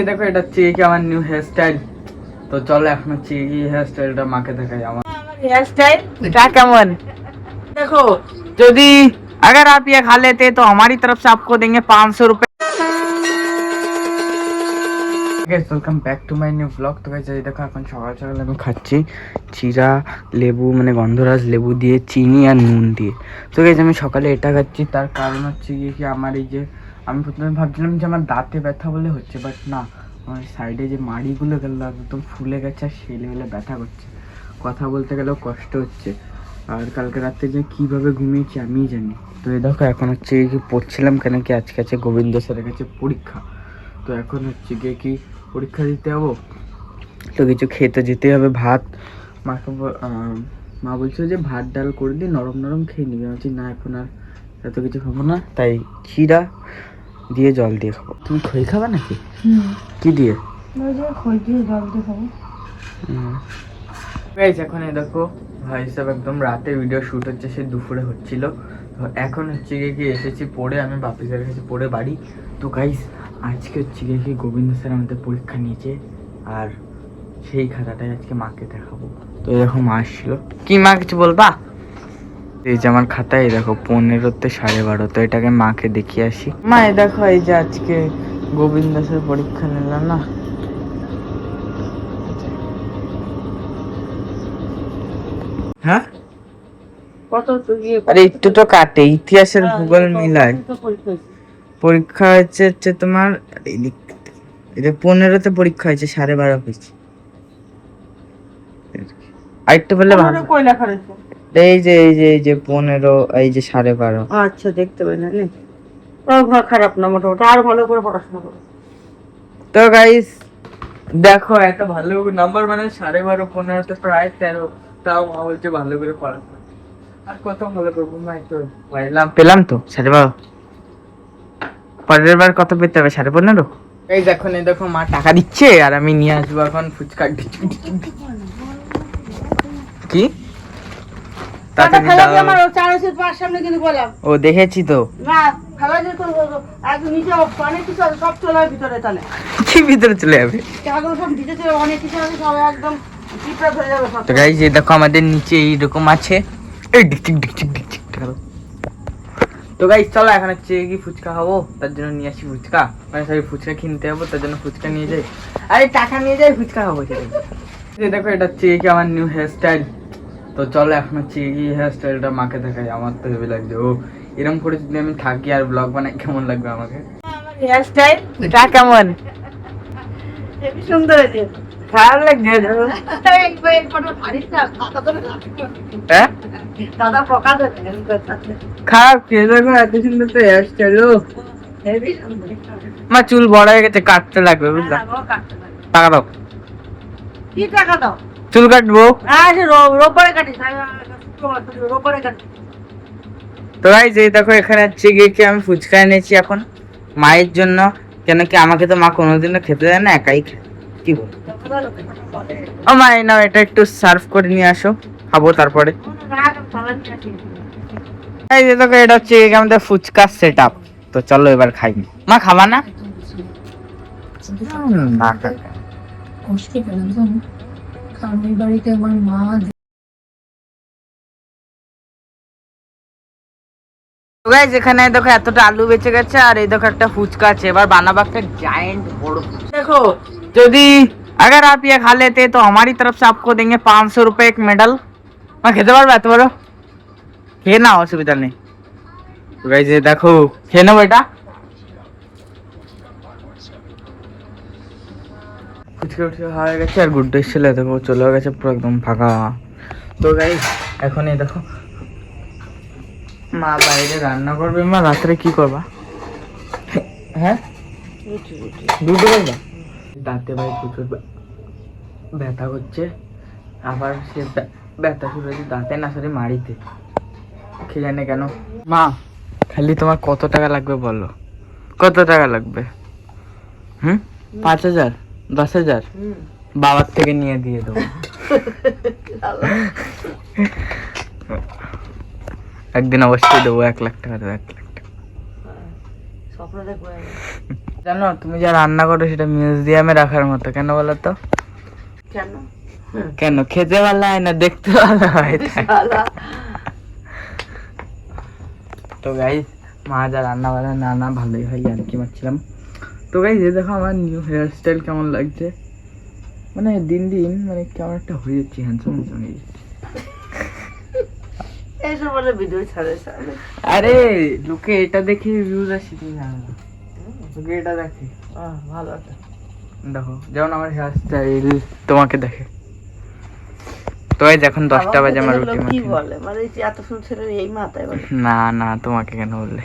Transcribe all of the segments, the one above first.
দেখো এটা হচ্ছে কি আমার নিউ হেয়ার স্টাইল। তো চলো এখন হচ্ছে কি হেয়ার স্টাইলটা মাকে দেখাই। আমার हेयर स्टाइल क्या केमन देखो यदि अगर आप ये खा लेते तो हमारी तरफ से आपको देंगे 500 रुपए। Welcome back to my new blog. তো গাইস এই দেখো এখন সকাল সকাল আমি খাচ্ছি চিরা লেবু মানে গন্ধরাজ লেবু দিয়ে চিনি আর নুন দিয়ে। তো গাইস আমি সকালে এটা খাচ্ছি, তার কারণ হচ্ছে কি আমার এই যে আমি প্রথমে ভাবছিলাম যে আমার দাঁতে ব্যথা বলে হচ্ছে, বাট না, আমার সাইডে যে মাড়িগুলো গেল একদম ফুলে গেছে আর সেই লেভেলে ব্যথা করছে, কথা বলতে গেলেও কষ্ট হচ্ছে। আর কালকে রাত্রে যে কীভাবে ঘুমিয়েছি আমিই জানি। তো এই দেখো এখন হচ্ছে কি পড়ছিলাম কেন কি আজকে আছে গোবিন্দ স্যারের কাছে পরীক্ষা। তো এখন হচ্ছে গিয়ে কি পরীক্ষা দিতে যাবো, তো কিছু খেতে যেতে হবে। ভাত মাকে মা বলছে যে ভাত ডাল করে দিয়ে নরম নরম খেয়ে নিবি। আমি বলছি না এখন আর এত কিছু খাবো না, তাই চিরা দিয়ে জল দিয়ে খাবো। তুমি খই খাবা নাকি? কি দিয়ে? খই দিয়ে জল দিয়ে খাবো। এখন এই দেখো ভাই সাহেব একদম রাতে ভিডিও শ্যুট হচ্ছে, সে দুপুরে হচ্ছিল। তো এখন হচ্ছে গিয়ে কি এসেছি পড়ে, আমি বাপি স্যারের কাছে পড়ে বাড়ি। তো গাইস আজকে হচ্ছে গিয়ে কি গোবিন্দ স্যার আমাদের পরীক্ষা নিয়েছে, আর সেই খাতাটাই আজকে মাকে দেখাবো। তো এরকম মা আসছিল। কি মা কিছু বলবা? এই যে আমার খাতায় দেখো 15তে 12:30, তো এটাকে মাকে দেখিয়ে আসি। মা এই দেখো এই যে আজকে গোবিন্দ স্যার পরীক্ষা নিলাম না। হ্যাঁ কত আরে একটু তো কাটে, ইতিহাসের ভূগোল মিলায়। পরীক্ষা হচ্ছে তোমার এটা 15তে পরীক্ষা হয়েছে, 12:30 হয়েছে। আরেকটু বললে ভালো। কই লেখা রয়েছে? এই যে 15, এই যে 12:30। আচ্ছা দেখতে পাই না নে। খারাপ না মোটামুটি, আর ভালো করে পড়াশোনা করো। তো গাইস দেখো এত ভালো নাম্বার মানে 12:30, 15তে প্রায় 13, তাও মা বলছে ভালো করে পড়াশোনা। আর কত ভালো করবো মা, তো পেলাম তো 12:30। পরের বার কত পেতে হবে? 15:30। এই দেখো এই দেখো মা টাকা দিচ্ছে আর আমি নিয়ে আসবো এখন ফুচকা। কি ও দেখেছি তো কি ভিতরে চলে যাবে। তো গাইস এই দেখো আমাদের নিচে এইরকম আছে। এই ডিকচিক ডিকচিক ডিকচিক। তো গাইস চলো এখন হচ্ছে কি ফুচকা খাবো, তার জন্য নিয়ে আসি ফুচকা, মানে সরি ফুচকা কিনতে যাবো, তার জন্য ফুচকা নিয়ে যাই। আরে টাকা নিয়ে যাই, ফুচকা খাবো সেটাই। দেখো এটা হচ্ছে কি আমার নিউ হেয়ার স্টাইল। তো চলো এখন হচ্ছে কি হেয়ার স্টাইলটা মাকে দেখাই। আমার তো হেভি লাগছে, ও এরকম করে যদি আমি থাকি আর ব্লগ বানাই কেমন লাগবে আমাকে? হেয়ার স্টাইল এটা কেমন? হেবি সুন্দর হয়েছে। খারাপ লাগছে? হ্যাঁ দাদা প্রকাশ খারাপ কি? দেখো এত সুন্দর তো হেয়ার স্টাইল। হেবি সুন্দর। আমার চুল বড় হয়ে গেছে, কাটতে লাগবে বুঝলা। টাকা দাও। কি টাকা দাও? চুল কাটবো। রোববারে কাটিস, রোববারে কাটিস। তো গাইস এই দেখো এখানে হচ্ছে গিয়ে কি আমি ফুচকা এনেছি এখন মায়ের জন্য, কেন কি আমাকে তো মা কোনোদিনও খেতে দেয় না, একাই খায়। কি বল ও মা, এই নাও এটা একটু সার্ভ করে নিয়ে আসো, খাবো তারপরে। এই যে দেখো এটা হচ্ছে আমাদের ফুচকা সেট আপ। তো চলো এবার খাই। মা খাবা না? না কষ্ট পেলাম জানো, কারণ এই বাড়িতে আমার মা এখানে দেখো এতটা আলু বেঁচে গেছে, আর এই দেখো একটা ফুচকা আছে। এবার বানাবো একটা জায়েন্ট বড়। দেখো যদি अगर आप ये खा लेते तो हमारी तरफ से आपको देंगे 500 रुपए एक मेडल। मैं খেতে পারবে এত বড়? খেয়ে নাও, অসুবিধা নেই। তো গাইস এই দেখো খেয়ে নেবো এটা। ফুচকা উঠে হয়ে গেছে, আর গুড্ডু এসেছিল দেখো চলে গেছে পুরো একদম ফাঁকা। তো গাইস এখন এই দেখো মা বাইরে রান্না করবে। মা রাত্রে কি করবা? হ্যাঁ দুটো করবা? দাঁতে ভাই প্রচুর ব্যথা করছে, আবার সে ব্যথা শুরু হয়েছে দাঁতে না, সরি মাড়িতে, কে জানে কেন। মা খালি তোমার কত টাকা লাগবে বলো, কত টাকা লাগবে? 5,000 10,000 বাবার থেকে নিয়ে দিয়ে দেবো। একদিন অবশ্যই দেবো 1 লাখ টাকা দেবো, 1 লাখ টাকা। স্বপ্ন দেখবো। জানো তুমি যা রান্না করো সেটা মিউজিয়ামে রাখার মতো, কেন বলো তো? কেন? কেন? খেতে ভালো হয় না, দেখতে ভালো হয় তাই। শালা। তো গাইস মা যা রান্না বান্না না না ভালোই হয় আর কি মারছিলাম। তো গাইস এই দেখো আমার নিউ হেয়ার স্টাইল কেমন লাগছে, মানে দিন দিন মানে কেমন একটা হয়ে যাচ্ছে, হ্যান্ডসাম হ্যান্ডসাম হয়ে যাচ্ছে। এইসব বলে ভিডিও ছাড়ে শালা। আরে লোকে এটা দেখে ভিউজ আসে, তুমি জানো না। লোকে এটা দেখে, ভালো আছে। দেখো যেমন আমার হেয়ার স্টাইল তোমাকে দেখে। তো গাইস এখন 10টা বাজে, আমার আমাকে রুটি দেখে লোক কি মাখি। বলে, মানে এই যে এত সুন্দর ছেলে এই মাথায় বলে। না না তোমাকে কেন বললে?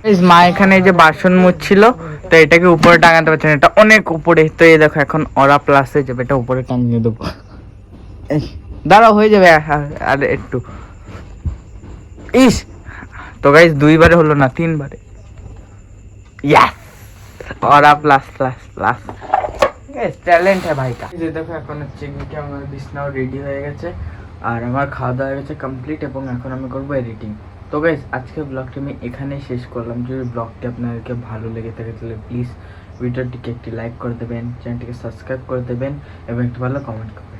গাইস মা এখানে এই যে বাসন মুছছিল, তো এটাকে উপরে টাঙাতে পারছে না, এটা অনেক উপরে। তো এই দেখো এখন ওরা প্লাস হয়ে যাবে, এটা উপরে টাঙিয়ে দেবো। এই, দাঁড়াও হয়ে যাবে আর একটু। ইস, তো গাইস 2বারে হলো না, 3বারে। यस, ওরা plus plus plus. Guys talent है भाई का। এই দেখো এখন হচ্ছে কি আমার বিছনাও রেডি হয়ে গেছে, আর আমার খাওয়া দাওয়া হয়ে গেছে কমপ্লিট, এবং এখন আমি করবো এডিটিং। তো গাইস আজকের ব্লগটি আমি এখানেই শেষ করলাম। যদি ব্লগটি আপনাদেরকে ভালো লেগে থাকে তাহলে প্লিজ ভিডিওটিকে একটি লাইক করে দেবেন, চ্যানেলটিকে সাবস্ক্রাইব করে দেবেন এবং একটি ভালো কমেন্ট করবেন।